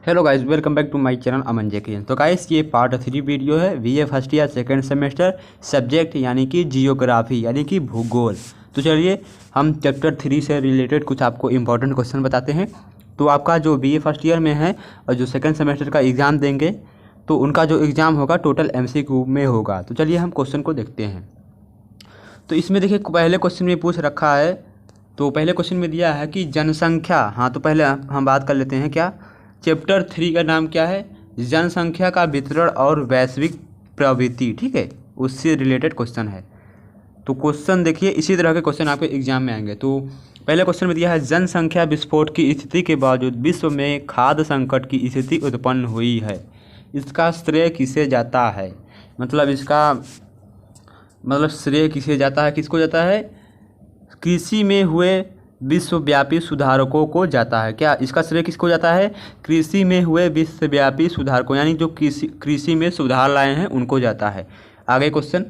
Hello guys, welcome back to my channel Aman JK. तो guys ये part 3 video है BA first year second semester subject यानी कि geography यानी कि भूगोल। तो चलिए हम चैप्टर 3 से रिलेटेड कुछ आपको इंपॉर्टेंट क्वेश्चन बताते हैं। तो आपका जो बीए फर्स्ट ईयर में है और जो सेकंड सेमेस्टर का एग्ज़ाम देंगे तो उनका जो एग्ज़ाम होगा टोटल MCQ में होगा। तो चलिए हम क्वेश्चन को देखते हैं। तो इसमें देखिए पहले क्वेश्चन में पूछ रखा है। तो पहले क्वेश्चन में दिया है कि जनसंख्या, हाँ तो पहले हम बात कर लेते हैं क्या चैप्टर 3 का नाम क्या है, जनसंख्या का वितरण और वैश्विक प्रवृत्ति। ठीक है, उससे रिलेटेड क्वेश्चन है। तो क्वेश्चन देखिए इसी तरह के क्वेश्चन आपके एग्जाम में आएंगे। तो पहले क्वेश्चन में दिया है जनसंख्या विस्फोट की स्थिति के बावजूद विश्व में खाद्य संकट की स्थिति उत्पन्न हुई है, इसका श्रेय किसे जाता है। मतलब श्रेय किसे जाता है, किसको जाता है, कृषि में हुए विश्वव्यापी सुधारकों को जाता है। क्या इसका श्रेय किसको जाता है, कृषि में हुए विश्वव्यापी सुधारकों यानी जो कृषि में सुधार लाए हैं उनको जाता है। आगे क्वेश्चन,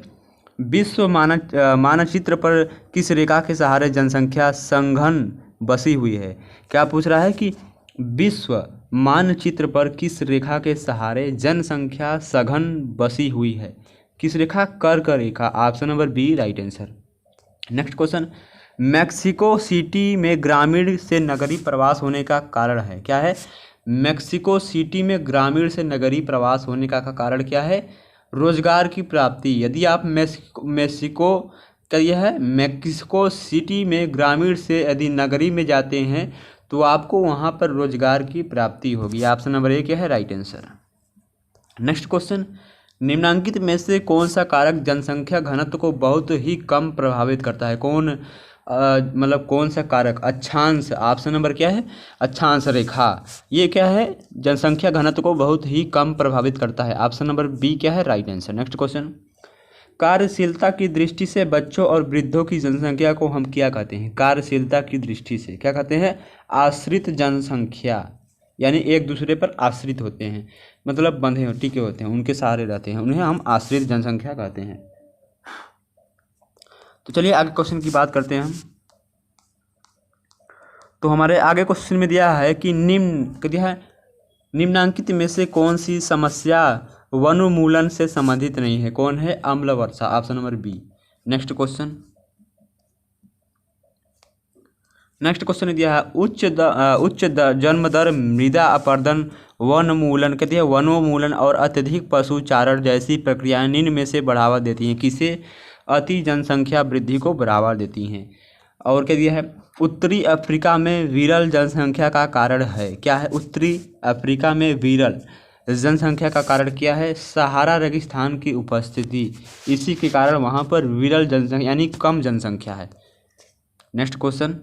विश्व मानचित्र पर किस रेखा के सहारे जनसंख्या सघन बसी हुई है। क्या पूछ रहा है कि विश्व मानचित्र पर किस रेखा के सहारे जनसंख्या सघन बसी हुई है, किस रेखा, कर्क रेखा। Option number B right answer. Next question, Mexico City में ग्रामीण से नगरीय प्रवास होने का कारण है। क्या है, मैक्सिको सिटी में ग्रामीण से नगरीय प्रवास होने का कारण क्या है, रोजगार की प्राप्ति। यदि आप मैक्सिको सिटी में ग्रामीण से यदि नगरी में जाते हैं तो आपको वहाँ पर रोजगार की प्राप्ति होगी। ऑप्शन नंबर ए क्या है राइट आंसर। नेक्स्ट क्वेश्चन, निम्नांकित में से कौन सा कारक जनसंख्या घनत्व को बहुत ही कम प्रभावित करता है। कौन सा कारक, अक्षांश। ऑप्शन नंबर क्या है, अक्षांश रेखा। ये क्या है, जनसंख्या घनत्व को बहुत ही कम प्रभावित करता है। ऑप्शन नंबर बी क्या है राइट आंसर। नेक्स्ट क्वेश्चन, कार्यशीलता की दृष्टि से बच्चों और वृद्धों की जनसंख्या को हम क्या कहते हैं। कार्यशीलता की दृष्टि से क्या कहते हैं, आश्रित जनसंख्या, यानी एक दूसरे पर आश्रित होते हैं, मतलब बंधे टिके होते हैं, उनके सहारे रहते हैं, उन्हें हम आश्रित जनसंख्या कहते हैं। तो चलिए आगे क्वेश्चन की बात करते हैं हम। तो हमारे आगे क्वेश्चन में दिया है कि निम्नांकित में से कौन सी समस्या वनोन्मूलन से संबंधित नहीं है। कौन है, अम्ल वर्षा। Option number B. Next question दिया है उच्च जन्म दर, मृदा अपरदन, वनोन्मूलन और अत्यधिक पशुचारण जैसी प्रक्रियाएं निम्न में से बढ़ावा देती हैं। किसे, अति जनसंख्या वृद्धि को बढ़ावा देती हैं। और क्या दिया है, उत्तरी अफ्रीका में विरल जनसंख्या का कारण है। क्या है, उत्तरी अफ्रीका में विरल जनसंख्या का कारण क्या है, सहारा रेगिस्तान की उपस्थिति, इसी के कारण वहाँ पर विरल जनसंख्या यानी कम जनसंख्या है। नेक्स्ट क्वेश्चन,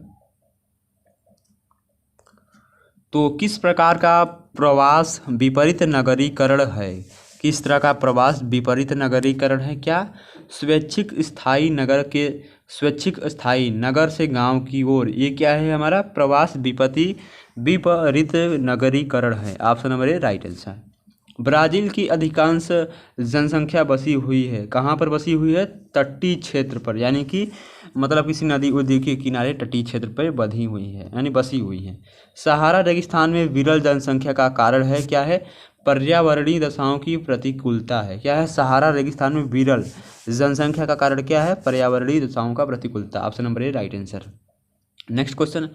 तो किस प्रकार का प्रवास विपरीत नगरीकरण है। किस तरह का प्रवास विपरीत नगरीकरण है। क्या, स्वैच्छिक स्थायी नगर से गांव की ओर, ये क्या है हमारा प्रवास विपरीत नगरीकरण है। Option number A right answer. Brazil की अधिकांश जनसंख्या बसी हुई है, कहाँ पर बसी हुई है, तटीय क्षेत्र पर, यानी कि मतलब किसी नदी उदी के किनारे तटीय क्षेत्र पर बधी हुई है यानी बसी हुई है। सहारा रेगिस्तान में विरल जनसंख्या का कारण है क्या है, पर्यावरणीय दशाओं की प्रतिकूलता है। क्या है, सहारा रेगिस्तान में विरल जनसंख्या का कारण क्या है, पर्यावरणीय दशाओं का प्रतिकूलता। Option number A right answer. Next question,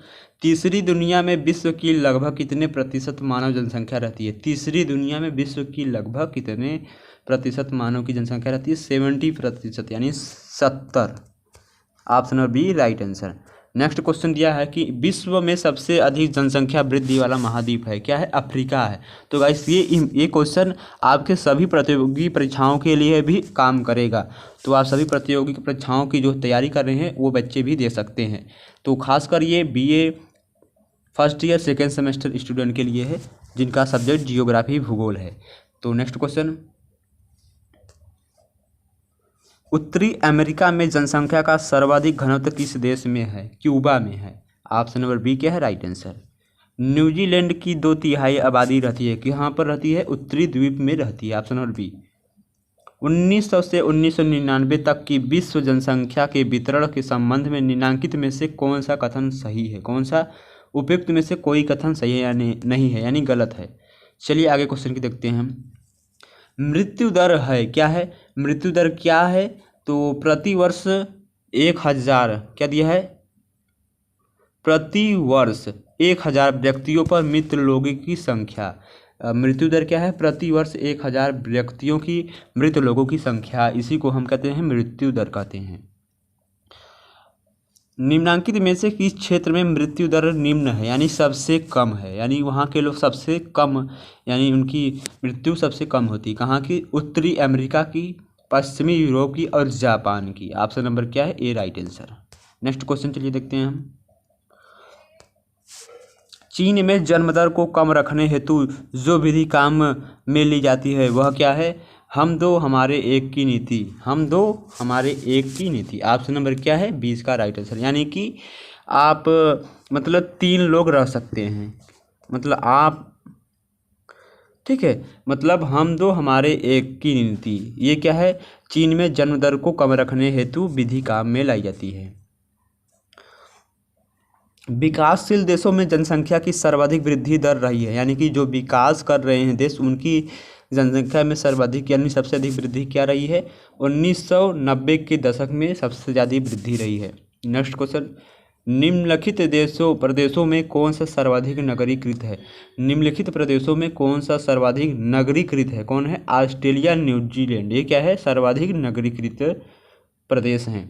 तीसरी दुनिया में विश्व की लगभग कितने प्रतिशत मानव जनसंख्या रहती है। तीसरी दुनिया में विश्व की लगभग कितने प्रतिशत मानव की जनसंख्या रहती है, 70% यानी 70। Option number B right answer. Next question दिया है कि विश्व में सबसे अधिक जनसंख्या वृद्धि वाला महाद्वीप है। क्या है, अफ्रीका है। तो गाइस ये क्वेश्चन आपके सभी प्रतियोगी परीक्षाओं के लिए भी काम करेगा। तो आप सभी प्रतियोगी परीक्षाओं की जो तैयारी कर रहे हैं वो बच्चे भी दे सकते हैं। तो खासकर ये BA first year second semester student के लिए है जिनका सब्जेक्ट जियोग्राफी भूगोल है। तो नेक्स्ट क्वेश्चन, उत्तरी अमेरिका में जनसंख्या का सर्वाधिक घनत्व किस देश में है। क्यूबा में है। ऑप्शन नंबर बी क्या है राइट आंसर। न्यूजीलैंड की 2/3 आबादी रहती है, कहाँ पर रहती है, उत्तरी द्वीप में रहती है। Option number B. 1900 से 1999 तक की विश्व जनसंख्या के वितरण के संबंध में निम्नांकित में से कौन सा कथन सही है। कौन सा उपयुक्त में से कोई कथन सही है या नहीं है, यानी गलत है। चलिए आगे क्वेश्चन की देखते हैं हम। मृत्यु दर है क्या है, मृत्यु दर क्या है, तो प्रति वर्ष 1000 क्या दिया है, प्रति वर्ष 1000 व्यक्तियों पर मृत लोगों की संख्या। मृत्यु दर क्या है, प्रति वर्ष 1000 व्यक्तियों की मृत लोगों की संख्या, इसी को हम कहते हैं मृत्यु दर कहते हैं। निम्नांकित में से किस क्षेत्र में मृत्यु दर निम्न है, यानी सबसे कम है, यानी वहाँ के लोग सबसे कम, यानी उनकी मृत्यु सबसे कम होती है। कहाँ की, उत्तरी अमेरिका की, पश्चिमी यूरोप की और जापान की। ऑप्शन नंबर क्या है, ए राइट आंसर। नेक्स्ट क्वेश्चन चलिए देखते हैं हम। चीन में जन्म दर को कम रखने हेतु जो विधि काम में ली जाती है वह क्या है, हम दो हमारे एक की नीति, हम दो हमारे एक की नीति। ऑप्शन नंबर क्या है, 20 का राइट आंसर। यानी कि आप मतलब 3 लोग रह सकते हैं, मतलब आप, ठीक है, मतलब हम दो हमारे एक की नीति, ये क्या है, चीन में जन्म दर को कम रखने हेतु विधि काम में लाई जाती है। विकासशील देशों में जनसंख्या की सर्वाधिक वृद्धि दर रही है, यानी कि जो विकास कर रहे हैं देश, उनकी जनसंख्या में सर्वाधिक यानी सबसे अधिक वृद्धि क्या रही है, 1990 के दशक में सबसे ज़्यादा वृद्धि रही है। नेक्स्ट क्वेश्चन, निम्नलिखित प्रदेशों में कौन सा सर्वाधिक नगरीकृत है, निम्नलिखित प्रदेशों में कौन सा सर्वाधिक नगरीकृत है, कौन है, ऑस्ट्रेलिया, न्यूजीलैंड, ये क्या है, सर्वाधिक नगरीकृत प्रदेश हैं।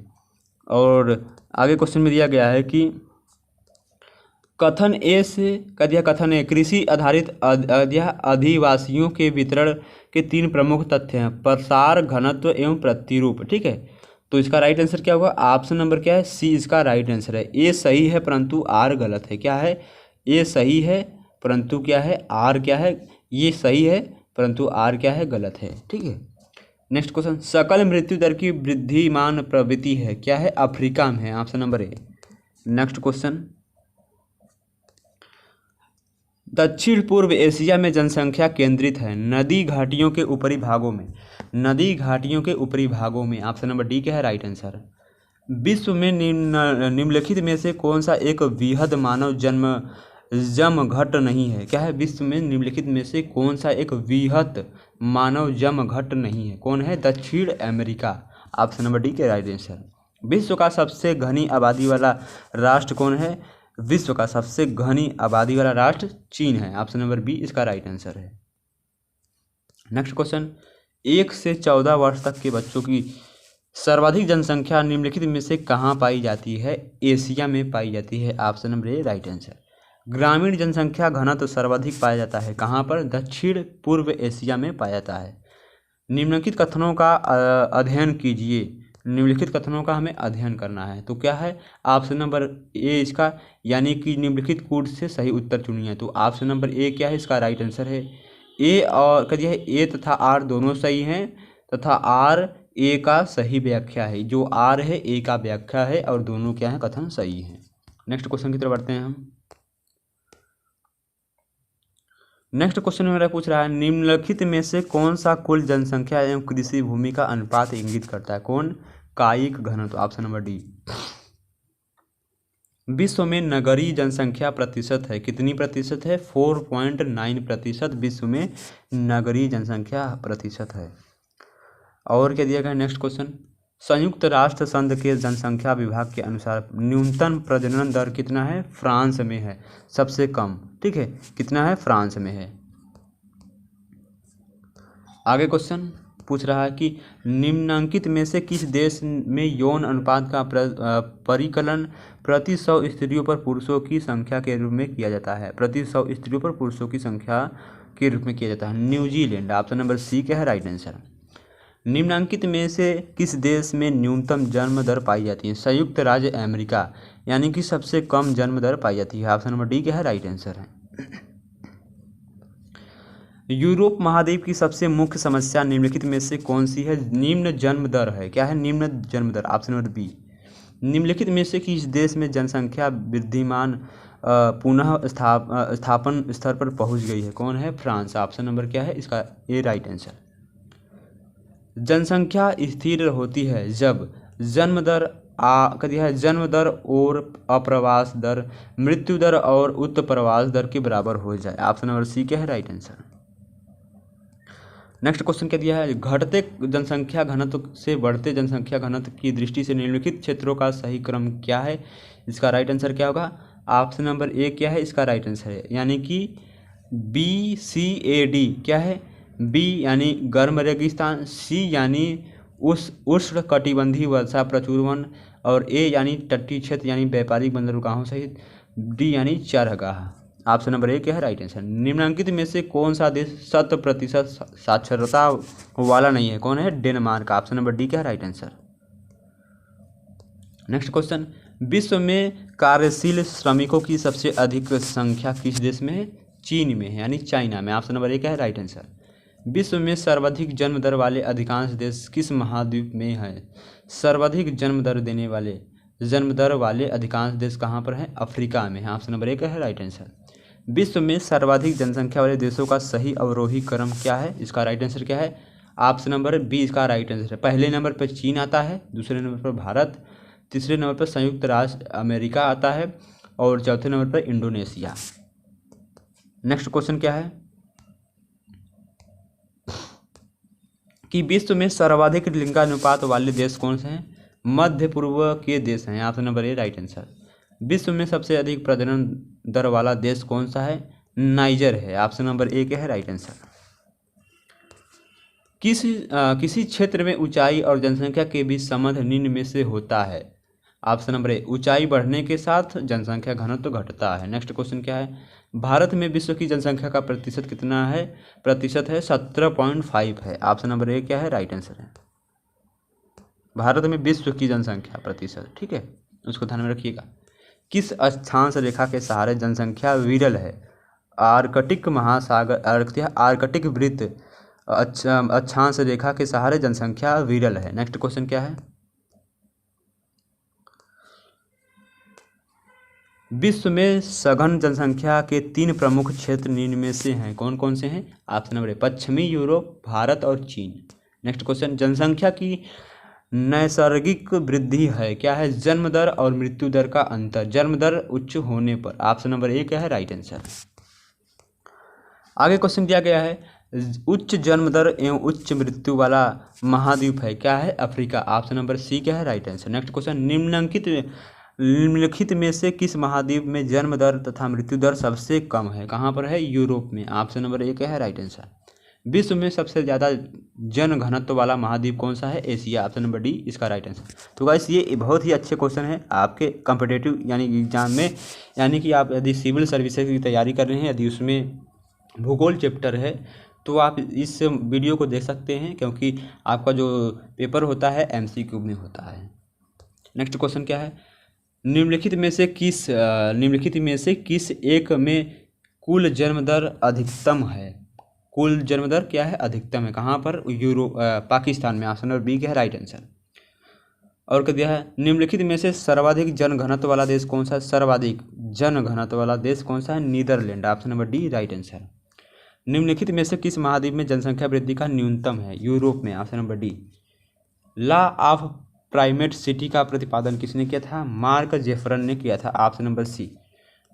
और आगे क्वेश्चन में दिया गया है कि कथन ए से कह दिया, कथन ए कृषि आधारित अधिवासियों के वितरण के 3 प्रमुख तथ्य हैं, प्रसार, घनत्व एवं प्रतिरूप। ठीक है, तो इसका राइट आंसर क्या होगा, ऑप्शन नंबर क्या है, सी इसका राइट आंसर है। ए सही है परंतु आर गलत है। क्या है, ए सही है परंतु क्या है, आर क्या है, ये सही है परंतु आर क्या है, गलत है। ठीक है, नेक्स्ट क्वेश्चन, सकल मृत्यु दर की वृद्धिमान प्रवृत्ति है, क्या है, अफ्रीका में है। Option number A. Next question, दक्षिण पूर्व एशिया में जनसंख्या केंद्रित है नदी घाटियों के ऊपरी भागों में, नदी घाटियों के ऊपरी भागों में। ऑप्शन नंबर डी क्या है, राइट आंसर। विश्व में निम्नलिखित में से कौन सा एक वृहद मानव जमघट नहीं है, क्या है, विश्व में निम्नलिखित में से कौन सा एक वृहद मानव जमघट नहीं है, कौन है, दक्षिण अमेरिका। ऑप्शन नंबर डी के राइट आंसर। विश्व का सबसे घनी आबादी वाला राष्ट्र कौन है, विश्व का सबसे घनी आबादी वाला राष्ट्र चीन है। ऑप्शन नंबर बी इसका राइट आंसर है। नेक्स्ट क्वेश्चन, 1 से 14 वर्ष तक के बच्चों की सर्वाधिक जनसंख्या निम्नलिखित में से कहाँ पाई जाती है, एशिया में पाई जाती है। Option number A right answer. ग्रामीण जनसंख्या घनत्व सर्वाधिक पाया जाता है कहाँ पर, दक्षिण पूर्व एशिया में पाया जाता है। निम्नलिखित कथनों का अध्ययन कीजिए, निम्नलिखित कथनों का हमें अध्ययन करना है, तो क्या है, ऑप्शन नंबर ए इसका, यानी कि निम्नलिखित कूट से सही उत्तर चुनिए। तो ऑप्शन नंबर ए क्या है, इसका राइट आंसर है। ए और कह दिया है ए तथा आर दोनों सही हैं, तथा आर ए का सही व्याख्या है, जो आर है ए का व्याख्या है, और दोनों क्या है, कथन सही है। नेक्स्ट क्वेश्चन की तरफ बढ़ते हैं हम। नेक्स्ट क्वेश्चन मेरा पूछ रहा है, निम्नलिखित में से कौन सा कुल जनसंख्या एवं कृषि भूमि का अनुपात इंगित करता है, कौन, कायिक घनत्व। Option number D. विश्व में नगरीय जनसंख्या प्रतिशत है, कितनी प्रतिशत है, 4.9% विश्व में नगरीय जनसंख्या प्रतिशत है। और क्या दिया गया नेक्स्ट क्वेश्चन, संयुक्त राष्ट्र संघ के जनसंख्या विभाग के अनुसार न्यूनतम प्रजनन दर कितना है, फ्रांस में है सबसे कम। ठीक है, कितना है, फ्रांस में है। आगे क्वेश्चन पूछ रहा है कि निम्नांकित में से किस देश में यौन अनुपात का परिकलन प्रति 100 स्त्रियों पर पुरुषों की संख्या के रूप में किया जाता है, प्रति 100 स्त्रियों पर पुरुषों की संख्या के रूप में किया जाता है, न्यूजीलैंड। ऑप्शन नंबर सी क्या है, राइट आंसर। निम्नांकित में से किस देश में न्यूनतम जन्म दर पाई जाती है, संयुक्त राज्य अमेरिका, यानी कि सबसे कम जन्म दर पाई जाती है। ऑप्शन नंबर डी क्या है, राइट आंसर है। यूरोप महाद्वीप की सबसे मुख्य समस्या निम्नलिखित में से कौन सी है, निम्न जन्म दर है, क्या है, निम्न जन्म दर। Option number B. निम्नलिखित में से किस देश में जनसंख्या वृद्धिमान पुनः स्थापन स्तर पर पहुंच गई है, कौन है, फ्रांस। ऑप्शन नंबर क्या है, इसका ए राइट आंसर। जनसंख्या स्थिर होती है जब जन्म दर जन्म दर और अप्रवास दर मृत्यु दर और उत्प्रवास दर के बराबर हो जाए। ऑप्शन नंबर सी क्या है, राइट आंसर। नेक्स्ट क्वेश्चन क्या दिया है, घटते जनसंख्या घनत्व से बढ़ते जनसंख्या घनत्व की दृष्टि से निम्नलिखित क्षेत्रों का सही क्रम क्या है। इसका राइट आंसर क्या होगा, ऑप्शन नंबर ए क्या है इसका राइट आंसर है, यानी कि BCAD क्या है, बी यानी गर्म रेगिस्तान, सी यानी उष्ण कटिबंधीय वर्षा प्रचुर वन, और ए यानी तटीय क्षेत्र यानी व्यापारिक बंदरगाहों सहित, डी यानी चारगाह। ऑप्शन नंबर ए क्या है राइट आंसर। निम्नलिखित में से कौन सा देश 100% साक्षरता वाला नहीं है, कौन है, डेनमार्क। ऑप्शन नंबर डी क्या है राइट आंसर। नेक्स्ट क्वेश्चन, विश्व में कार्यशील श्रमिकों की सबसे अधिक संख्या किस देश में है, चीन में है यानी चाइना में। ऑप्शन नंबर ए क्या है राइट आंसर। विश्व में सर्वाधिक जन्म दर वाले अधिकांश देश किस महाद्वीप में है, सर्वाधिक जन्म दर वाले अधिकांश देश कहाँ पर हैं, अफ्रीका में है। ऑप्शन नंबर ए क्या है राइट आंसर। विश्व में सर्वाधिक जनसंख्या वाले देशों का सही अवरोही क्रम क्या है, इसका राइट आंसर क्या है, ऑप्शन नंबर बी इसका राइट आंसर है। पहले नंबर पर चीन आता है, दूसरे नंबर पर भारत, तीसरे नंबर पर संयुक्त राज्य अमेरिका आता है, और चौथे नंबर पर इंडोनेशिया। नेक्स्ट क्वेश्चन क्या है कि विश्व में सर्वाधिक लिंगानुपात वाले देश कौन से हैं, मध्य पूर्व के देश हैं। Option number A right answer. विश्व में सबसे अधिक प्रजनन दर वाला देश कौन सा है, नाइजर है। ऑप्शन नंबर ए क्या है राइट आंसर। किसी क्षेत्र में ऊंचाई और जनसंख्या के बीच संबंध निम्न में से होता है। ऑप्शन नंबर ए, ऊंचाई बढ़ने के साथ जनसंख्या घनत्व घटता है। नेक्स्ट क्वेश्चन क्या है, भारत में विश्व की जनसंख्या का प्रतिशत कितना है, प्रतिशत है 17.5 है। ऑप्शन नंबर ए क्या है राइट आंसर है। भारत में विश्व की जनसंख्या प्रतिशत, ठीक है, उसको ध्यान में रखिएगा। किस अक्षांश रेखा के सहारे जनसंख्या विरल है, आर्कटिक महासागर, आर्कटिक वृत्त अक्षांश रेखा के सहारे जनसंख्या विरल है। नेक्स्ट क्वेश्चन क्या है, विश्व में सघन जनसंख्या के 3 प्रमुख क्षेत्र निम्न में से हैं, कौन कौन से हैं। ऑप्शन नंबर ए, पश्चिमी यूरोप, भारत और चीन। नेक्स्ट क्वेश्चन, जनसंख्या की नैसर्गिक वृद्धि है, क्या है, जन्म दर और मृत्यु दर का अंतर, जन्म दर उच्च होने पर। ऑप्शन नंबर ए क्या है राइट आंसर। आगे क्वेश्चन दिया गया है, उच्च जन्म दर एवं उच्च मृत्यु वाला महाद्वीप है, क्या है, अफ्रीका। ऑप्शन नंबर सी क्या है राइट आंसर। नेक्स्ट क्वेश्चन, निम्नलिखित में से किस महाद्वीप में जन्म दर तथा मृत्यु दर सबसे कम है, कहाँ पर है, यूरोप में। ऑप्शन नंबर ए क्या है राइट आंसर। विश्व में सबसे ज़्यादा जन घनत्व वाला महाद्वीप कौन सा है, एशिया। ऑप्शन नंबर डी इसका राइट आंसर। तो गाइस ये बहुत ही अच्छे क्वेश्चन है आपके कॉम्पिटिटिव यानी एग्जाम में, यानी कि आप यदि सिविल सर्विसेज की तैयारी कर रहे हैं, यदि उसमें भूगोल चैप्टर है तो आप इस वीडियो को देख सकते हैं, क्योंकि आपका जो पेपर होता है MCQ में होता है। नेक्स्ट क्वेश्चन क्या है, निम्नलिखित में से किस एक में कुल जन्म दर अधिकतम है, कुल जन्म दर क्या है, अधिकतम है, कहाँ पर, पाकिस्तान में। ऑप्शन नंबर बी क्या है राइट आंसर। और क्या दिया है, निम्नलिखित में से सर्वाधिक जन घनत्व वाला देश कौन सा है, सर्वाधिक जन घनत्व वाला देश कौन सा है, Netherlands. Option number D right answer. निम्नलिखित में से किस महाद्वीप में जनसंख्या वृद्धि का न्यूनतम है, यूरोप में। Option number D. Law of primate city का प्रतिपादन किसने किया था, मार्क जेफरन ने किया था। Option number C.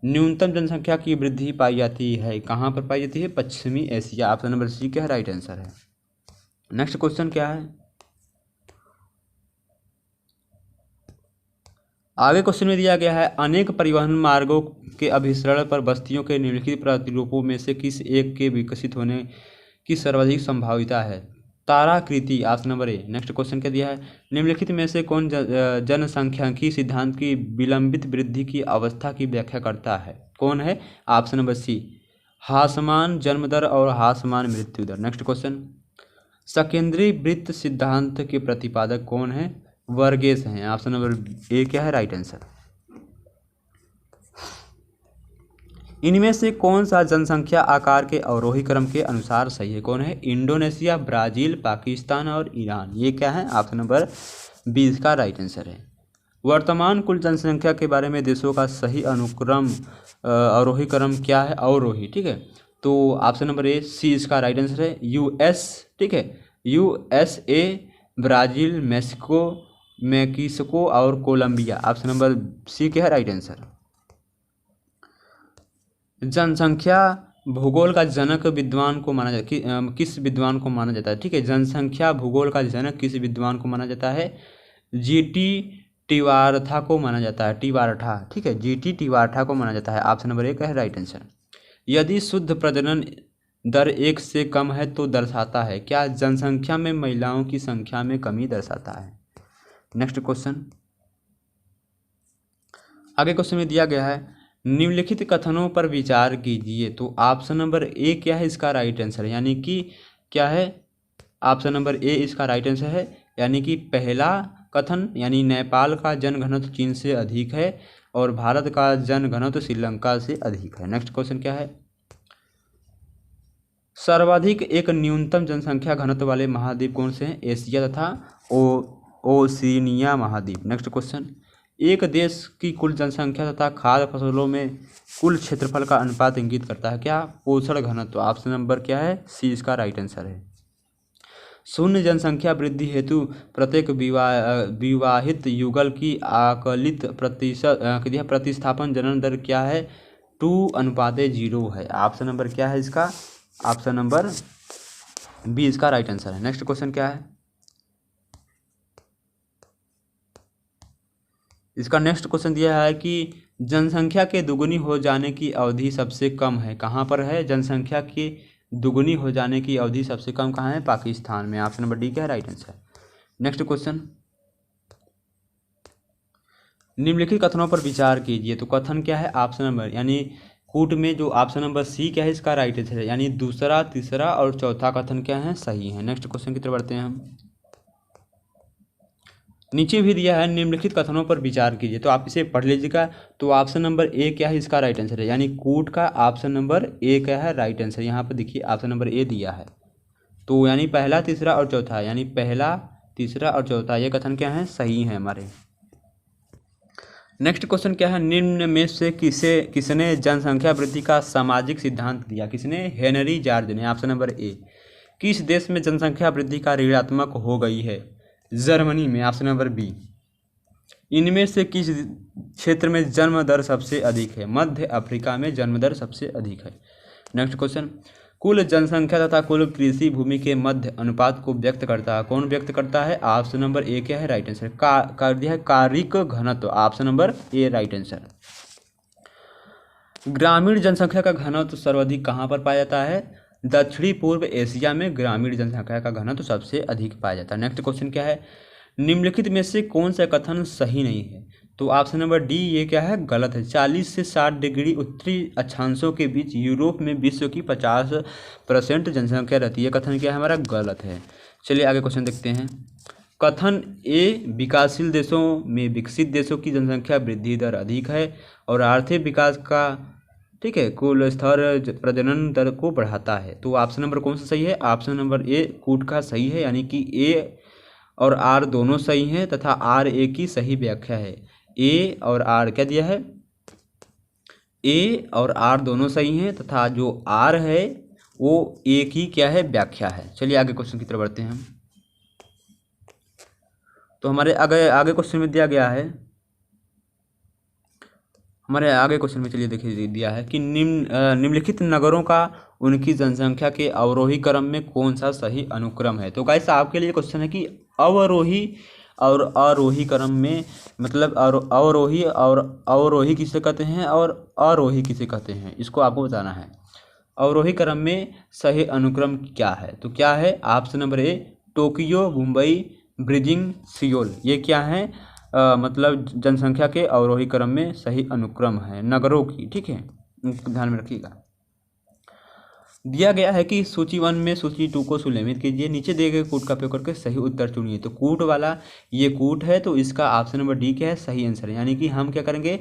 न्यूनतम जनसंख्या की वृद्धि पाई जाती है, कहाँ पर पाई जाती है, पश्चिमी एशिया। ऑप्शन नंबर सी क्या है राइट आंसर है। नेक्स्ट क्वेश्चन क्या है, आगे क्वेश्चन में दिया गया है, अनेक परिवहन मार्गों के अभिसरण पर बस्तियों के निम्नलिखित प्रतिरूपों में से किस एक के विकसित होने की सर्वाधिक संभाविता है, ताराकृति। Option number A. Next question क्या दिया है, निम्नलिखित में से कौन जनसंख्यांकी सिद्धांत की विलंबित वृद्धि की अवस्था की व्याख्या करता है, कौन है। ऑप्शन नंबर सी, हासमान जन्म दर और हासमान मृत्यु दर। नेक्स्ट क्वेश्चन, सकेंद्री वृत्त सिद्धांत के प्रतिपादक कौन है, वर्गेस हैं। ऑप्शन नंबर ए क्या है राइट आंसर। इनमें से कौन सा जनसंख्या आकार के अवरोही क्रम के अनुसार सही है, कौन है, इंडोनेशिया, ब्राजील, पाकिस्तान और ईरान। ये क्या है, ऑप्शन नंबर 20 का राइट आंसर है। वर्तमान कुल जनसंख्या के बारे में देशों का सही अनुक्रम अवरोही क्रम क्या है, अवरोही, ठीक है। तो ऑप्शन नंबर ए सी इसका राइट आंसर है, US, ठीक है, USA, ब्राज़ील, मैक्सिको और कोलंबिया। ऑप्शन नंबर सी क्या है राइट आंसर। जनसंख्या भूगोल का जनक विद्वान को माना जाता है, किस विद्वान को माना जाता है? ठीक है, जनसंख्या भूगोल का जनक किस विद्वान को माना जाता है? जीटी टिवारथा को माना जाता है, टिवारठा। ठीक है, जीटी टिवारठा को माना जाता है। ऑप्शन नंबर 1 है राइट आंसर। यदि शुद्ध प्रजनन दर 1 से कम है तो दर्शाता है क्या? जनसंख्या में महिलाओं की संख्या में कमी दर्शाता है। नेक्स्ट क्वेश्चन, आगे क्वेश्चन में दिया गया है निम्नलिखित कथनों पर विचार कीजिए। तो ऑप्शन नंबर ए क्या है इसका राइट आंसर, यानी कि क्या है? ऑप्शन नंबर ए इसका राइट आंसर है, यानी कि पहला कथन, यानी नेपाल का जनघनत्व चीन से अधिक है और भारत का जनघनत्व श्रीलंका से अधिक है। नेक्स्ट क्वेश्चन क्या है? सर्वाधिक एक न्यूनतम जनसंख्या घनत्व वाले महाद्वीप कौन से हैं? एशिया तथा ओशिनिया महाद्वीप। नेक्स्ट क्वेश्चन, एक देश की कुल जनसंख्या तथा खाद्य फसलों में कुल क्षेत्रफल का अनुपात इंगित करता है क्या? पोषण घनत्व। ऑप्शन नंबर क्या है? सी इसका राइट आंसर है। शून्य जनसंख्या वृद्धि हेतु प्रत्येक विवाहित युगल की आकलित प्रतिस्थापन जनन दर क्या है? 2:0 है। ऑप्शन नंबर क्या है इसका? ऑप्शन नंबर बी इसका राइट आंसर है। नेक्स्ट क्वेश्चन क्या है? इसका नेक्स्ट क्वेश्चन दिया है कि जनसंख्या के दुगुनी हो जाने की अवधि सबसे कम है, कहाँ पर है? जनसंख्या की दुगुनी हो जाने की अवधि सबसे कम कहाँ है? पाकिस्तान में। ऑप्शन नंबर डी क्या है राइट आंसर। नेक्स्ट क्वेश्चन, निम्नलिखित कथनों पर विचार कीजिए। तो कथन क्या है? ऑप्शन नंबर, यानी कूट में जो ऑप्शन नंबर सी क्या है इसका राइट आंसर है, यानी दूसरा, तीसरा और चौथा कथन क्या है? सही है। नेक्स्ट क्वेश्चन की तरफ बढ़ते हैं हम। नीचे भी दिया है निम्नलिखित कथनों पर विचार कीजिए, तो आप इसे पढ़ लीजिएगा। तो ऑप्शन नंबर ए क्या है इसका राइट आंसर है, यानी कूट का ऑप्शन नंबर ए क्या है राइट आंसर। यहाँ पर देखिए ऑप्शन नंबर ए दिया है, तो यानी पहला, तीसरा और चौथा, यानी पहला, तीसरा और चौथा ये कथन क्या है? सही है हमारे। नेक्स्ट क्वेश्चन क्या है? निम्न में से किसने जनसंख्या वृद्धि का सामाजिक सिद्धांत दिया? किसने? हेनरी जॉर्ज ने। ऑप्शन नंबर ए। किस देश में जनसंख्या वृद्धि का ऋणात्मक हो गई है? जर्मनी में। Option number B. इनमें से किस क्षेत्र में जन्म दर सबसे अधिक है? मध्य अफ्रीका में जन्म दर सबसे अधिक है। नेक्स्ट क्वेश्चन, कुल जनसंख्या तथा कुल कृषि भूमि के मध्य अनुपात को व्यक्त करता है, कौन व्यक्त करता है? ऑप्शन नंबर ए क्या है राइट आंसर। कर दिया है कारिक घनत्व। Option number A right answer. ग्रामीण जनसंख्या का घनत्व सर्वाधिक कहाँ पर पाया जाता है? दक्षिणी पूर्व एशिया में ग्रामीण जनसंख्या का घनत्व सबसे अधिक पाया जाता है। नेक्स्ट क्वेश्चन क्या है? निम्नलिखित में से कौन सा कथन सही नहीं है? तो ऑप्शन नंबर डी ये क्या है? गलत है। 40 से 60 डिग्री उत्तरी अक्षांशों के बीच यूरोप में विश्व की 50% जनसंख्या रहती है। कथन क्या है हमारा? गलत है। चलिए आगे क्वेश्चन देखते हैं। कथन ए विकासशील देशों में विकसित देशों की जनसंख्या वृद्धि दर अधिक है और आर्थिक विकास का, ठीक है, कुल स्तर प्रजनन दर को बढ़ाता है। तो ऑप्शन नंबर कौन सा सही है? ऑप्शन नंबर ए कूट का सही है, यानी कि ए और आर दोनों सही हैं तथा आर ए की सही व्याख्या है। ए और आर क्या दिया है? ए और आर दोनों सही हैं तथा जो आर है वो ए की क्या है? व्याख्या है। चलिए आगे क्वेश्चन की तरफ बढ़ते हैं हम। तो हमारे आगे क्वेश्चन में दिया गया है, हमारे आगे क्वेश्चन में चलिए देखिए दिया है कि निम्नलिखित नगरों का उनकी जनसंख्या के अवरोही क्रम में कौन सा सही अनुक्रम है? तो गाइस आपके लिए क्वेश्चन है कि अवरोही और आरोही क्रम में, मतलब अवरोही और अवरोही किसे कहते हैं और आरोही किसे कहते हैं, इसको आपको बताना है। अवरोही क्रम में सही अनुक्रम क्या है? तो क्या है? ऑप्शन नंबर ए टोक्यो, मुंबई, बीजिंग, सियोल, ये क्या है? मतलब जनसंख्या के अवरोही क्रम में सही अनुक्रम है नगरों की, ठीक है, ध्यान में रखिएगा। दिया गया है कि सूची 1 में सूची 2 को सुलेखित कीजिए, नीचे दिए गए कूट का उपयोग करके सही उत्तर चुनिए। तो कूट वाला ये कूट है, तो इसका ऑप्शन नंबर डी क्या है? सही आंसर है। यानी कि हम क्या करेंगे?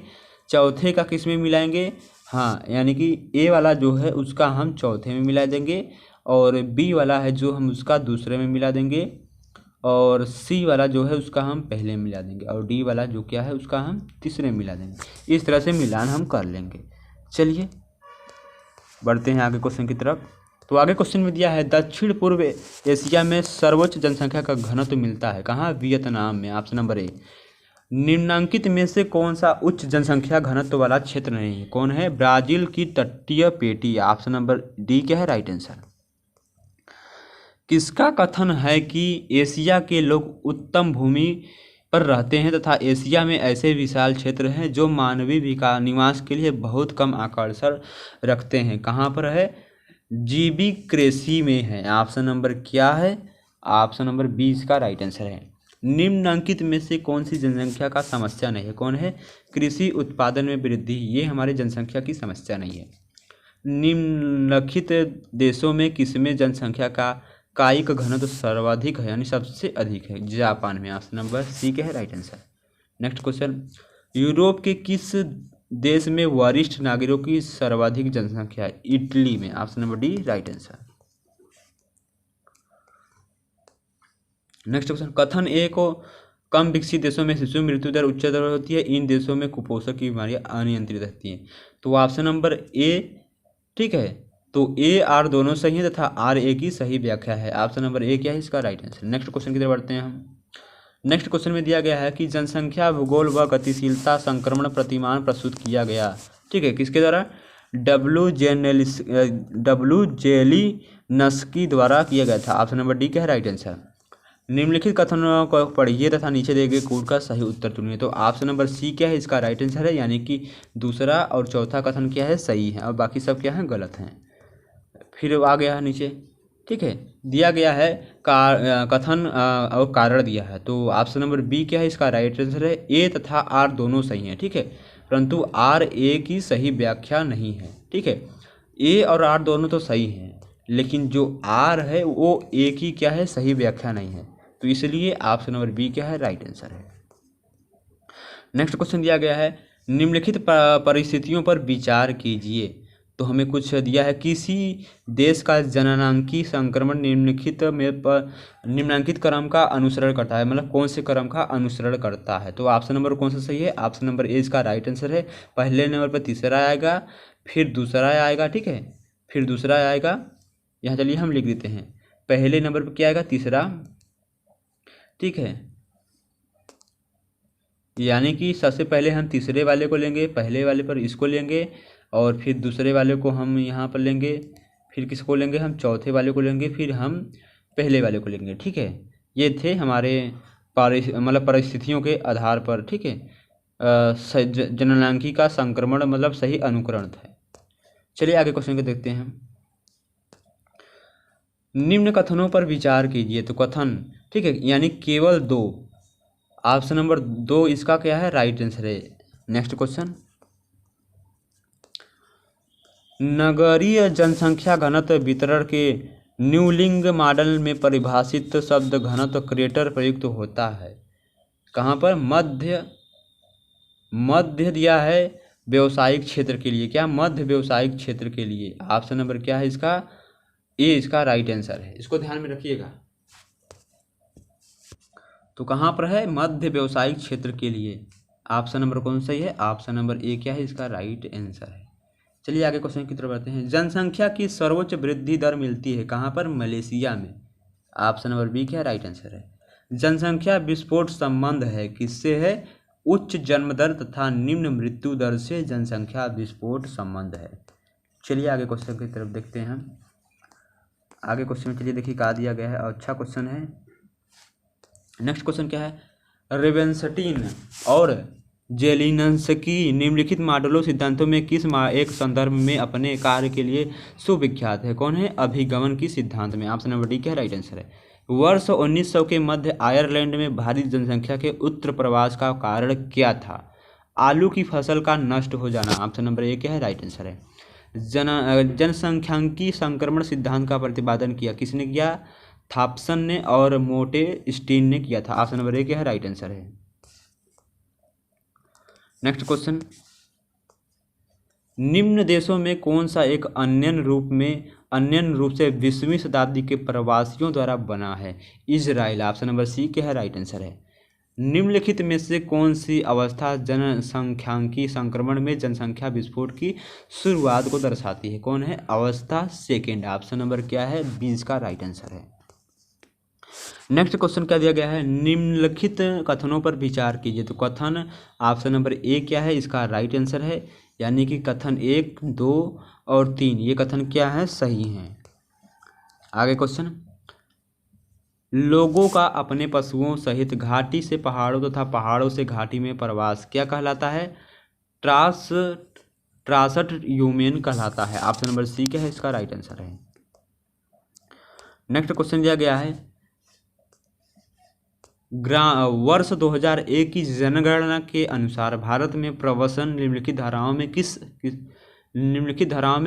चौथे का किस में मिलाएंगे? हाँ, यानी कि ए वाला जो है उसका हम चौथे में मिला देंगे और बी वाला है जो हम उसका दूसरे में मिला देंगे और सी वाला जो है उसका हम पहले में मिला देंगे और डी वाला जो क्या है उसका हम तीसरे में मिला देंगे। इस तरह से मिलान हम कर लेंगे। चलिए बढ़ते हैं आगे क्वेश्चन की तरफ। तो आगे क्वेश्चन में दिया है दक्षिण पूर्व एशिया में सर्वोच्च जनसंख्या का घनत्व मिलता है कहाँ? वियतनाम में। ऑप्शन नंबर ए। निम्नांकित में से कौन सा उच्च जनसंख्या घनत्व वाला क्षेत्र नहीं है? कौन है? ब्राजील की तटीय पेटी। ऑप्शन नंबर डी क्या है राइट आंसर। किसका कथन है कि एशिया के लोग उत्तम भूमि पर रहते हैं तथा एशिया में ऐसे विशाल क्षेत्र हैं जो मानवीय विकास निवास के लिए बहुत कम आकर्षण रखते हैं? कहाँ पर है? जीबी कृषि में है। ऑप्शन नंबर क्या है? ऑप्शन नंबर 20 का राइट आंसर है। निम्नलिखित में से कौन सी जनसंख्या का समस्या नहीं है? कौन है? कृषि उत्पादन में वृद्धि, ये हमारे जनसंख्या की समस्या नहीं है। निम्नलिखित देशों में किसमें जनसंख्या का कायिक घनत्व सर्वाधिक है यानी सबसे अधिक है? जापान में। ऑप्शन नंबर सी के है right answer. Next question, Europe के किस देश में वरिष्ठ नागरिकों की सर्वाधिक जनसंख्या है? इटली में। Option number D right answer. Next question, कथन ए को कम विकसित देशों में शिशु मृत्यु दर उच्चतर होती है, इन देशों में कुपोषण की बीमारियां अनियंत्रित रहती हैं। तो ऑप्शन नंबर ए ठीक है, तो ए आर दोनों सही है तथा आर ए की सही व्याख्या है। ऑप्शन नंबर ए क्या है इसका राइट आंसर। नेक्स्ट क्वेश्चन की तरफ बढ़ते हैं हम। नेक्स्ट क्वेश्चन में दिया गया है कि जनसंख्या भूगोल व गतिशीलता संक्रमण प्रतिमान प्रस्तुत किया गया, ठीक है, किसके द्वारा? डब्ल्यू जेलिनस्की द्वारा किया गया था। ऑप्शन नंबर डी क्या है राइट आंसर। निम्नलिखित कथनों को पढ़िए तथा नीचे दिए गए कोड का सही उत्तर चुनिए। तो ऑप्शन नंबर सी क्या है इसका राइट आंसर है, यानी कि दूसरा और चौथा कथन क्या है? सही है, और बाकी सब क्या है? गलत हैं। फिर आ गया है नीचे, ठीक है, दिया गया है कथन और कारण दिया है। तो ऑप्शन नंबर बी क्या है इसका राइट आंसर है। ए तथा आर दोनों सही हैं, ठीक है, परंतु आर ए की सही व्याख्या नहीं है, ठीक है। ए और आर दोनों तो सही हैं, लेकिन जो आर है वो ए की क्या है? सही व्याख्या नहीं है, तो इसलिए ऑप्शन नंबर बी क्या है? राइट आंसर है। नेक्स्ट क्वेश्चन दिया गया है, निम्नलिखित परिस्थितियों पर विचार कीजिए। तो हमें कुछ दिया है, किसी देश का जननांकी संक्रमण निम्नांकित क्रम का अनुसरण करता है, मतलब कौन से क्रम का अनुसरण करता है? तो ऑप्शन नंबर कौन सा सही है? ऑप्शन नंबर ए इसका राइट आंसर है। पहले नंबर पर तीसरा आएगा, फिर दूसरा आएगा, ठीक है, फिर दूसरा आएगा, यहाँ चलिए हम लिख देते हैं, पहले नंबर पर क्या आएगा? तीसरा, ठीक है, यानी कि सबसे पहले हम तीसरे वाले को लेंगे, पहले वाले पर इसको लेंगे, और फिर दूसरे वाले को हम यहाँ पर लेंगे, फिर किसको लेंगे? हम चौथे वाले को लेंगे, फिर हम पहले वाले को लेंगे, ठीक है। ये थे हमारे मतलब परिस्थितियों के आधार पर, ठीक है, जननांकी का संक्रमण मतलब सही अनुकरण था। चलिए आगे क्वेश्चन को देखते हैं। निम्न कथनों पर विचार कीजिए। तो कथन, ठीक है, यानी केवल दो, ऑप्शन नंबर 2 इसका क्या है? राइट आंसर है। नेक्स्ट क्वेश्चन, नगरीय जनसंख्या घनत्व वितरण के न्यूलिंग मॉडल में परिभाषित शब्द घनत्व क्रेटर प्रयुक्त होता है कहाँ पर? मध्य दिया है व्यवसायिक क्षेत्र के लिए, क्या? मध्य व्यवसायिक क्षेत्र के लिए। ऑप्शन नंबर क्या है इसका? ए इसका राइट आंसर है, इसको ध्यान में रखिएगा। तो कहाँ पर है? मध्य व्यवसायिक क्षेत्र के लिए। ऑप्शन नंबर कौन सही है? ऑप्शन नंबर ए क्या है इसका राइट आंसर है। चलिए आगे क्वेश्चन की तरफ बढ़ते हैं। जनसंख्या की सर्वोच्च वृद्धि दर मिलती है कहाँ पर? मलेशिया में। ऑप्शन नंबर बी क्या राइट आंसर है। जनसंख्या विस्फोट संबंध है किससे है? उच्च जन्म दर तथा निम्न मृत्यु दर से जनसंख्या विस्फोट संबंध है। चलिए आगे क्वेश्चन की तरफ देखते हैं हम। आगे क्वेश्चन में चलिए देखिए क्या दिया गया है, अच्छा क्वेश्चन है। नेक्स्ट क्वेश्चन क्या है? रेवेंस्टीन और जेलिनस्की निम्नलिखित मॉडलों सिद्धांतों में किस एक संदर्भ में अपने कार्य के लिए सुविख्यात है? कौन है? अभिगमन की सिद्धांत में। ऑप्शन नंबर डी क्या राइट आंसर है। वर्ष 1900 के मध्य आयरलैंड में भारी जनसंख्या के उत्तर प्रवास का कारण क्या था? आलू की फसल का नष्ट हो जाना। ऑप्शन नंबर ए क्या है राइट आंसर है। जनसंख्यांकी संक्रमण सिद्धांत का प्रतिपादन किया किसने किया? थॉम्पसन ने और मोटेस्टीन ने किया था। ऑप्शन नंबर ए क्या है राइट आंसर है। नेक्स्ट क्वेश्चन, निम्न देशों में कौन सा एक अन्य रूप से 20वीं शताब्दी के प्रवासियों द्वारा बना है? इजराइल। ऑप्शन नंबर सी क्या है राइट आंसर है। निम्नलिखित में से कौन सी अवस्था जनसंख्यांकी संक्रमण में जनसंख्या विस्फोट की शुरुआत को दर्शाती है? कौन है? अवस्था सेकेंड। ऑप्शन नंबर क्या है? 20 का राइट आंसर है। नेक्स्ट क्वेश्चन क्या दिया गया है, निम्नलिखित कथनों पर विचार कीजिए। तो कथन ऑप्शन नंबर ए क्या है, इसका राइट आंसर है, यानी कि कथन 1, 2 और 3 ये कथन क्या है, सही हैं। आगे क्वेश्चन, लोगों का अपने पशुओं सहित घाटी से पहाड़ों तथा पहाड़ों से घाटी में प्रवास क्या कहलाता है, ट्रांसट ह्यूमेन कहलाता है। ऑप्शन नंबर सी क्या है, इसका राइट आंसर है। नेक्स्ट क्वेश्चन दिया गया है, वर्ष 2001 की जनगणना के अनुसार भारत में प्रवसन निम्नलिखित धाराओं में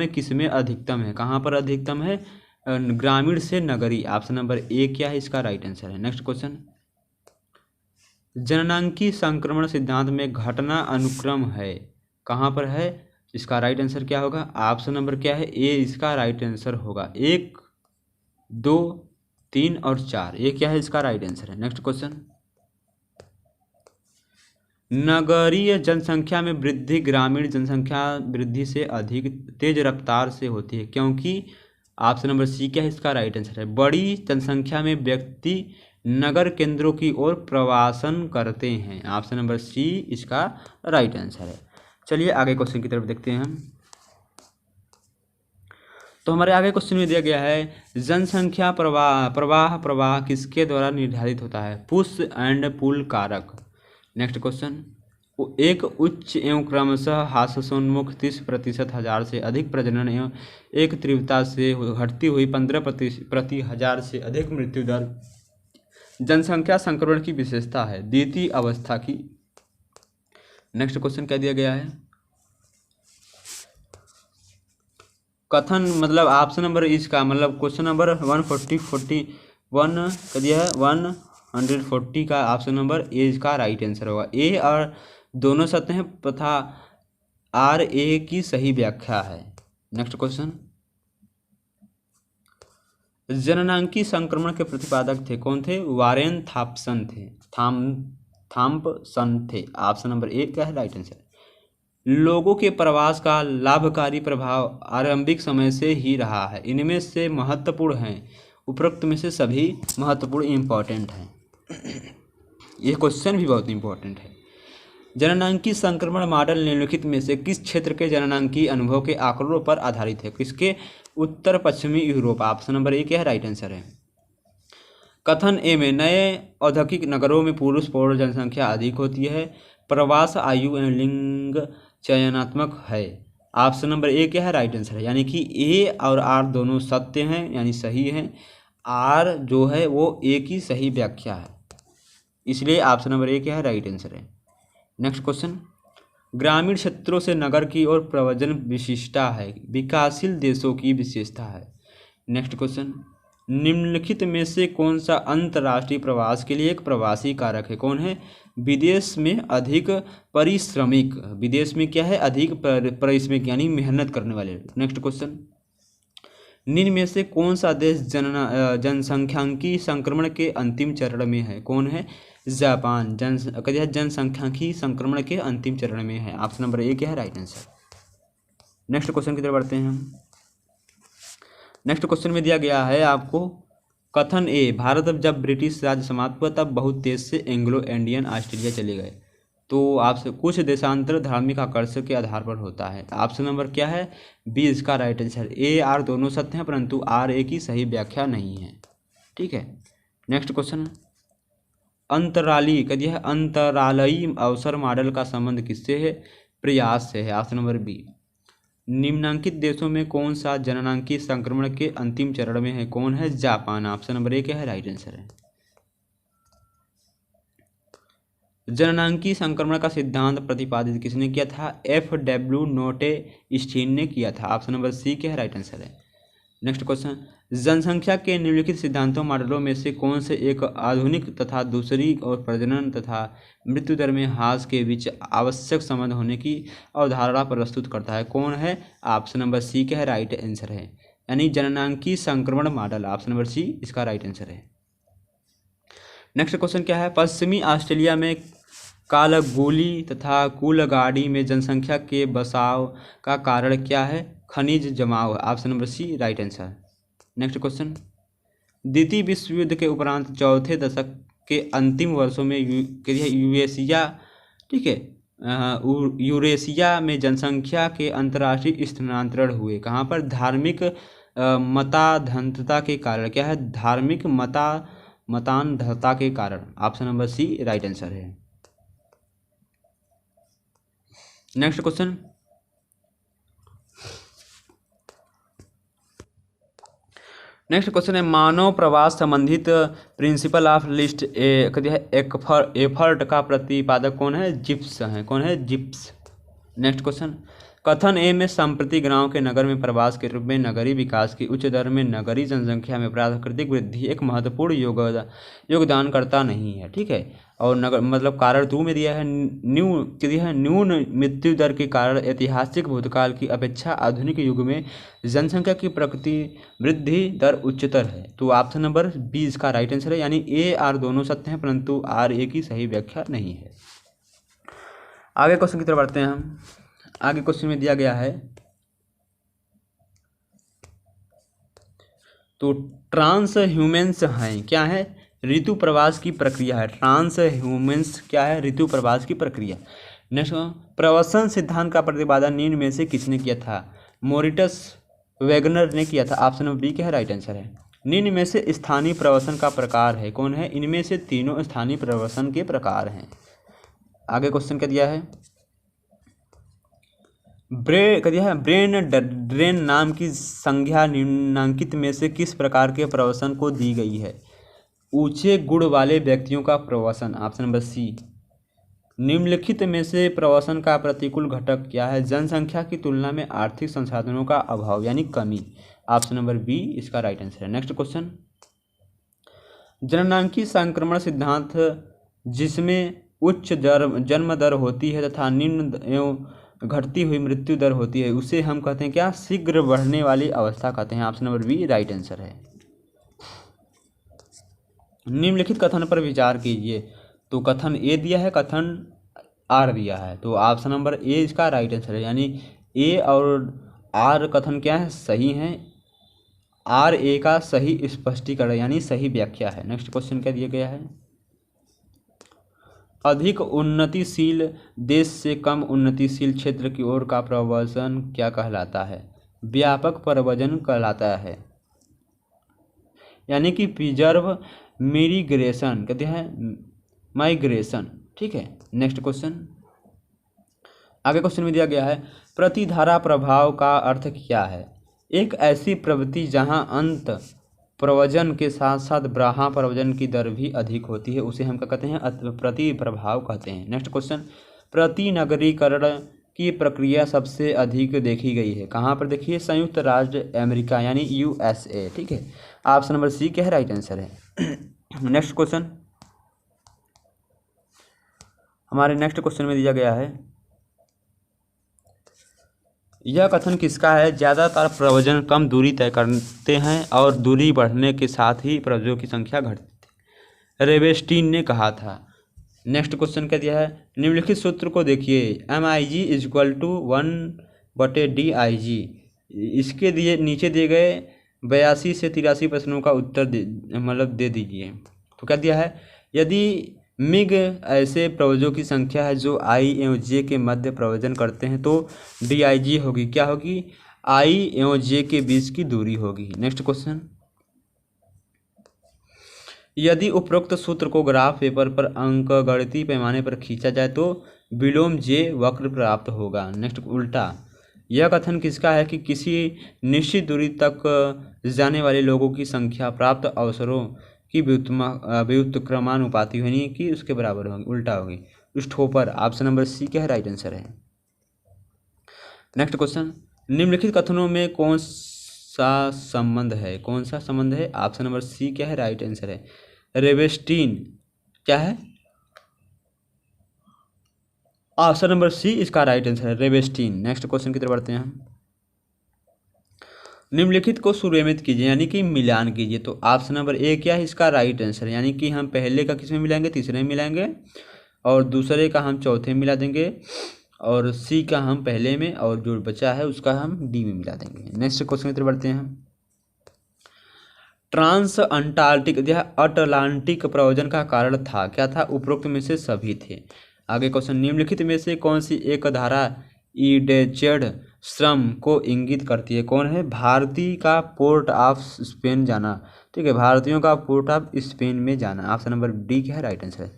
किस में अधिकतम है, कहाँ पर अधिकतम है, ग्रामीण से नगरीय। ऑप्शन नंबर ए क्या है, इसका राइट आंसर है। नेक्स्ट क्वेश्चन, जननांकी संक्रमण सिद्धांत में घटना अनुक्रम है, कहाँ पर है, इसका राइट आंसर क्या होगा, ऑप्शन नंबर क्या है, ए इसका राइट आंसर होगा। 1, 2, 3 और 4 ये क्या है, इसका राइट आंसर है। नेक्स्ट क्वेश्चन, नगरीय जनसंख्या में वृद्धि ग्रामीण जनसंख्या वृद्धि से अधिक तेज रफ्तार से होती है, क्योंकि ऑप्शन नंबर सी क्या है, इसका राइट आंसर है। बड़ी जनसंख्या में व्यक्ति नगर केंद्रों की ओर प्रवासन करते हैं। ऑप्शन नंबर सी इसका राइट आंसर है। चलिए आगे क्वेश्चन की तरफ देखते हैं हम। तो हमारे आगे क्वेश्चन में दिया गया है, जनसंख्या प्रवाह किसके द्वारा निर्धारित होता है, पुश एंड पुल कारक। नेक्स्ट क्वेश्चन, एक उच्च एवं क्रमशः हास्योन्मुख 30% हजार से अधिक प्रजनन एवं एक तीव्रता से घटती हुई 15% हजार से अधिक मृत्यु दर जनसंख्या संक्रमण की विशेषता है, द्वितीय अवस्था की। नेक्स्ट क्वेश्चन क्या दिया गया है, कथन मतलब ऑप्शन नंबर इसका मतलब क्वेश्चन नंबर 141 का दिया है, 140 का ऑप्शन नंबर ए इसका राइट आंसर होगा। ए और दोनों सत्य हैं तथा आर ए की सही व्याख्या है। नेक्स्ट क्वेश्चन, जननांकी संक्रमण के प्रतिपादक थे, कौन थे, वारेन थॉम्पसन थे, थॉम्पसन थे। ऑप्शन नंबर ए क्या है, राइट आंसर। लोगों के प्रवास का लाभकारी प्रभाव आरंभिक समय से ही रहा है, इनमें से महत्वपूर्ण हैं, उपरोक्त में से सभी महत्वपूर्ण इंपॉर्टेंट हैं। ये क्वेश्चन भी बहुत इंपॉर्टेंट है। जननांकी संक्रमण मॉडल निम्नलिखित में से किस क्षेत्र के जननांकी अनुभव के आंकड़ों पर आधारित है, किसके, उत्तर पश्चिमी यूरोप। ऑप्शन नंबर ए क्या है, राइट आंसर है। कथन ए में नए औद्योगिक नगरों में पुरुष पौर जनसंख्या अधिक होती है, प्रवास आयु एवं लिंग चयनात्मक है। ऑप्शन नंबर ए क्या है, राइट आंसर है, यानी कि ए और आर दोनों सत्य हैं यानी सही हैं, आर जो है वो ए की सही व्याख्या है, इसलिए ऑप्शन नंबर ए क्या है, राइट आंसर है। नेक्स्ट क्वेश्चन, ग्रामीण क्षेत्रों से नगर की ओर प्रव्रजन विशिष्टता है, विकासशील देशों की विशेषता है। नेक्स्ट क्वेश्चन, निम्नलिखित में से कौन सा अंतर्राष्ट्रीय प्रवास के लिए एक प्रवासी कारक है, कौन है, विदेश में अधिक परिश्रमिक, विदेश में क्या है, अधिक परिश्रमिक यानी मेहनत करने वाले। नेक्स्ट क्वेश्चन, निम्न में से कौन सा देश जनसंख्यांकी संक्रमण के अंतिम चरण में है, कौन है, जापान जनसंख्यांकी संक्रमण के अंतिम चरण में है। ऑप्शन नंबर ए क्या है, राइट आंसर। नेक्स्ट क्वेश्चन की तरफ बढ़ते हैं हम। नेक्स्ट क्वेश्चन में दिया गया है आपको, कथन ए, भारत अब जब ब्रिटिश राज समाप्त हुआ तब बहुत देश से एंग्लो इंडियन ऑस्ट्रेलिया चले गए, तो आपसे कुछ देशांतर धार्मिक आकर्षण के आधार पर होता है। ऑप्शन नंबर क्या है, बी इसका राइट आंसर। ए आर दोनों सत्य हैं परंतु आर ए की सही व्याख्या नहीं है, ठीक है। नेक्स्ट क्वेश्चन, अंतरालयी अवसर मॉडल का संबंध किससे है, प्रयास से है। Option number B. निम्नांकित देशों में कौन सा जननांकी संक्रमण के अंतिम चरण में है, कौन है, जापान। ऑप्शन नंबर ए क्या है, राइट आंसर है। जननांकी संक्रमण का सिद्धांत प्रतिपादित किसने किया था, FW नोटेस्टीन ने किया था। ऑप्शन नंबर सी क्या है, राइट आंसर है। नेक्स्ट क्वेश्चन, जनसंख्या के निम्नलिखित सिद्धांतों मॉडलों में से कौन से एक आधुनिक तथा दूसरी और प्रजनन तथा मृत्यु दर में ह्रास के बीच आवश्यक संबंध होने की अवधारणा प्रस्तुत करता है, कौन है। ऑप्शन नंबर सी क्या है, राइट आंसर है, यानी जननांकी संक्रमण मॉडल। ऑप्शन नंबर सी इसका राइट आंसर है। नेक्स्ट क्वेश्चन क्या है, पश्चिमी ऑस्ट्रेलिया में कालगोली तथा कूलगाड़ी में जनसंख्या के बसाव का कारण क्या है, खनिज जमाव। Option number C right answer. Next question, द्वितीय विश्व युद्ध के उपरांत चौथे दशक के अंतिम वर्षों में यूरेशिया, ठीक है, यूरेशिया में जनसंख्या के अंतर्राष्ट्रीय स्थानांतरण हुए। कहाँ पर? धार्मिक मतांधता के कारण। क्या है? धार्मिक मतांधता के कारण। Option number C right answer है। नेक्स्ट क्वेश्चन, है मानव प्रवास संबंधित प्रिंसिपल ऑफ लिस्ट एफर्ट का प्रतिपादक कौन है? जिप्स है। कौन है? जिप्स। नेक्स्ट क्वेश्चन, कथन ए में संप्रति गांव के नगर में प्रवास के रूप में नगरीय विकास की उच्च दर में नगरीय जनसंख्या में प्राकृतिक वृद्धि एक महत्वपूर्ण योगदान करता नहीं है, ठीक है। और नगर मतलब कारण 2 में दिया है न्यून मृत्यु दर के कारण ऐतिहासिक भूतकाल की अपेक्षा आधुनिक युग में जनसंख्या की प्रकृति वृद्धि दर उच्चतर है। तो ऑप्शन नंबर बी इसका राइट आंसर है, यानी ए आर दोनों सत्य हैं परंतु आर ए की सही व्याख्या नहीं है। आगे क्वेश्चन की तरफ बढ़ते हैं हम। आगे क्वेश्चन में दिया गया है, तो ट्रांस ह्यूमेंस हैं, क्या है? ऋतु प्रवास की प्रक्रिया है। ट्रांस ह्यूमेंस क्या है? ऋतु प्रवास की प्रक्रिया। नेक्स्ट, प्रवसन सिद्धांत का प्रतिपादन निम्न में से किसने किया था? मोरिटस वैगनर ने किया था। ऑप्शन नंबर बी क्या है? राइट आंसर है। निम्न में से स्थानीय प्रवसन का प्रकार है। कौन है? इनमें से तीनों स्थानीय प्रवसन के प्रकार हैं। आगे क्वेश्चन क्या दिया है? ब्रेन ड्रेन नाम की संज्ञा निम्नांकित में से किस प्रकार के प्रवसन को दी गई है? ऊंचे गुण वाले व्यक्तियों का प्रवसन। ऑप्शन नंबर सी। निम्नलिखित में से प्रवसन का प्रतिकूल घटक क्या है? जनसंख्या की तुलना में आर्थिक संसाधनों का अभाव यानी कमी। ऑप्शन नंबर बी इसका राइट आंसर है। नेक्स्ट क्वेश्चन, जननांगी संक्रमण सिद्धांत जिसमें उच्च जन्म दर होती है तथा निम्न एवं घटती हुई मृत्यु दर होती है उसे हम कहते हैं क्या? शीघ्र बढ़ने वाली अवस्था कहते हैं। Option number B right answer है। निम्नलिखित कथन पर विचार कीजिए। तो कथन ए दिया है, कथन आर दिया है, तो ऑप्शन नंबर ए इसका राइट आंसर है, यानी ए और आर कथन क्या है? सही है। आर ए का सही स्पष्टीकरण यानी सही व्याख्या है। नेक्स्ट क्वेश्चन क्या दिया गया है? अधिक उन्नतिशील देश से कम उन्नतिशील क्षेत्र की ओर का प्रव्रजन क्या कहलाता है? व्यापक प्रव्रजन कहलाता है, यानी कि प्रिजर्व मिग्रेशन कहते हैं माइग्रेशन, ठीक है। नेक्स्ट क्वेश्चन, आगे क्वेश्चन में दिया गया है, प्रतिधारा प्रभाव का अर्थ क्या है? एक ऐसी प्रवृत्ति जहां अंत प्रवजन के साथ साथ बाह्य प्रवजन की दर भी अधिक होती है उसे हम क्या कहते हैं? प्रति प्रभाव कहते हैं। नेक्स्ट क्वेश्चन, प्रति नगरीकरण की प्रक्रिया सबसे अधिक देखी गई है कहाँ पर? देखिए संयुक्त राज्य अमेरिका यानी यूएसए, ठीक है। ऑप्शन नंबर सी क्या है? राइट आंसर है। नेक्स्ट क्वेश्चन, हमारे नेक्स्ट क्वेश्चन में दिया गया है, यह कथन किसका है? ज़्यादातर प्रव्रजन कम दूरी तय करते हैं और दूरी बढ़ने के साथ ही प्रव्रजों की संख्या घटती है, रेवेस्टीन ने कहा था। नेक्स्ट क्वेश्चन क्या दिया है? निम्नलिखित सूत्र को देखिए, MIG = 1/DIG। इसके दिए नीचे दिए गए 82 से 83 प्रश्नों का उत्तर दे दीजिए। तो क्या दिया है? यदि मिग ऐसे प्रवजों की संख्या है जो आई एवं जे के मध्य प्रवजन करते हैं तो DIG होगी। क्या होगी? आई एवं जे के बीच की दूरी होगी। नेक्स्ट क्वेश्चन, यदि उपरोक्त सूत्र को ग्राफ पेपर पर अंकगणितीय पैमाने पर खींचा जाए तो विलोम जे वक्र प्राप्त होगा। नेक्स्ट उल्टा, यह कथन किसका है कि किसी निश्चित दूरी तक जाने वाले लोगों की संख्या प्राप्त अवसरों की व्युत्क्रमानुपाती यानी कि उसके बराबर होगी, उल्टा होगी। स्टोपर। ऑप्शन नंबर सी क्या है? राइट आंसर है। नेक्स्ट क्वेश्चन, निम्नलिखित कथनों में कौन सा संबंध है? कौन सा संबंध है? ऑप्शन नंबर सी क्या है? राइट आंसर है। रेवेस्टीन क्या है? ऑप्शन नंबर सी इसका राइट आंसर है, रेवेस्टीन। नेक्स्ट क्वेश्चन की तरफ बढ़ते हैं हम। निम्नलिखित को सुरेमित कीजिए यानी कि मिलान कीजिए। तो ऑप्शन नंबर ए क्या है? इसका राइट आंसर, यानी कि हम पहले का किस में मिलाएंगे? तीसरे में मिलाएंगे, और दूसरे का हम चौथे में मिला देंगे, और सी का हम पहले में, और जो बचा है उसका हम डी में मिला देंगे। नेक्स्ट क्वेश्चन की तरफ बढ़ते हैं हम। ट्रांस अंटार्कटिक यह अटलांटिक प्रवजन का कारण था, क्या था? उपरोक्त में से सभी थे। आगे क्वेश्चन, निम्नलिखित में से कौन सी एक धारा इंडेंचर्ड श्रम को इंगित करती है? कौन है? भारतीय का पोर्ट ऑफ स्पेन जाना, ठीक है, भारतीयों का पोर्ट ऑफ स्पेन में जाना। ऑप्शन नंबर डी क्या है राइट आंसर है।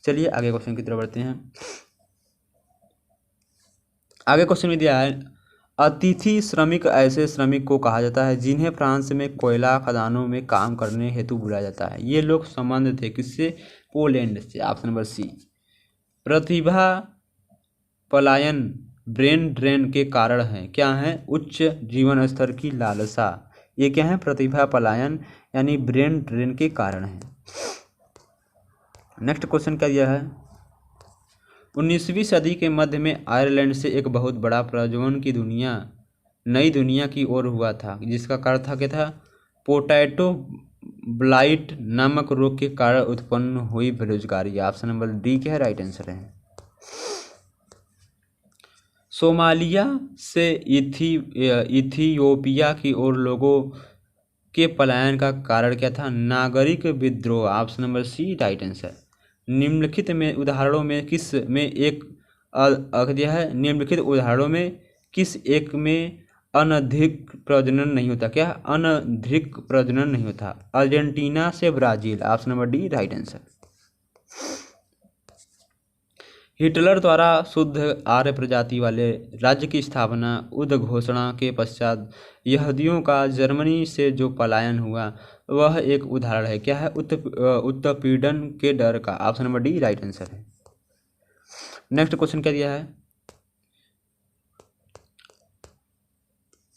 चलिए आगे क्वेश्चन की तरफ बढ़ते हैं। आगे क्वेश्चन में दिया है, अतिथि श्रमिक ऐसे श्रमिक को कहा जाता है जिन्हें फ्रांस में कोयला खदानों में काम करने हेतु बुलाया जाता है। ये लोग संबंध थे किससे? पोलैंड से। ऑप्शन नंबर सी। प्रतिभा पलायन ब्रेन ड्रेन के कारण है, क्या है? उच्च जीवन स्तर की लालसा। ये क्या है? प्रतिभा पलायन यानी ब्रेन ड्रेन के कारण है। नेक्स्ट क्वेश्चन क्या दिया है, 19वीं सदी के मध्य में आयरलैंड से एक बहुत बड़ा प्रजनन की नई दुनिया की ओर हुआ था, जिसका कारण था क्या था? पोटैटो ब्लाइट नामक रोग के कारण उत्पन्न हुई बेरोजगारी। ऑप्शन नंबर डी क्या है राइट आंसर है। सोमालिया से इथियोपिया की ओर लोगों के पलायन का कारण क्या था? नागरिक विद्रोह। Option number C right answer. निम्नलिखित में उदाहरणों में किस में एक दिया है, निम्नलिखित उदाहरणों में किस एक में अनधिक प्रजनन नहीं होता? क्या? अनधिक प्रजनन नहीं होता। अर्जेंटीना से Brazil. Option number D right answer. Hitler द्वारा शुद्ध आर्य प्रजाति वाले राज्य की स्थापना उद्घोषणा के पश्चात यहूदियों का जर्मनी से जो पलायन हुआ वह एक उदाहरण है, क्या है? उत्पीड़न के डर का। Option number D right answer है। नेक्स्ट क्वेश्चन क्या दिया है,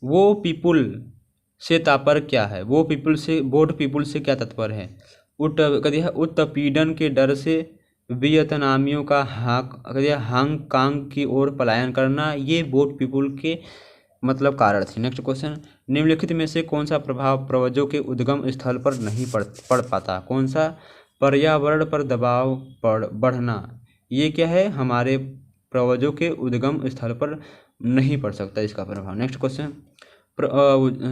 वो पीपुल से तात्पर्य क्या है? वो पीपुल से क्या तात्पर्य है? उत्पीड़न के डर से वियतनामियों का हांगकांग की ओर पलायन करना, ये बोट पीपुल के मतलब कारण थे। नेक्स्ट क्वेश्चन, निम्नलिखित में से कौन सा प्रभाव पूर्वजों के उद्गम स्थल पर नहीं पड़ पाता? कौन सा? पर्यावरण पर दबाव बढ़ना। ये क्या है? हमारे पूर्वजों के उद्गम स्थल पर नहीं पड़ सकता इसका प्रभाव। नेक्स्ट क्वेश्चन,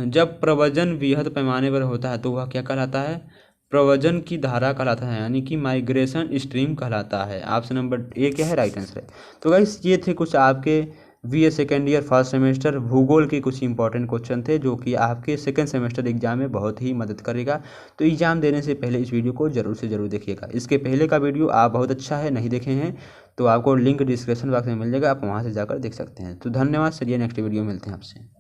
जब प्रव्रजन वृहद पैमाने पर होता है तो वह क्या कहलाता है? प्रव्रजन की धारा कहलाता है, यानी कि माइग्रेशन स्ट्रीम कहलाता है। ऑप्शन नंबर ए क्या है राइट आंसर है। तो गाइस ये थे कुछ आपके BA second year first semester भूगोल के कुछ इंपॉर्टेंट क्वेश्चन थे जो कि आपके सेकंड सेमेस्टर एग्जाम में बहुत ही मदद करेगा। तो एग्जाम देने से पहले इस वीडियो को जरूर से जरूर देखिएगा। इसके पहले का वीडियो आप बहुत अच्छा है, नहीं देखे हैं तो आपको लिंक डिस्क्रिप्शन बॉक्स में मिल जाएगा, आप वहाँ से जाकर देख सकते हैं। तो धन्यवाद, चलिए नेक्स्ट वीडियो मिलते हैं आपसे।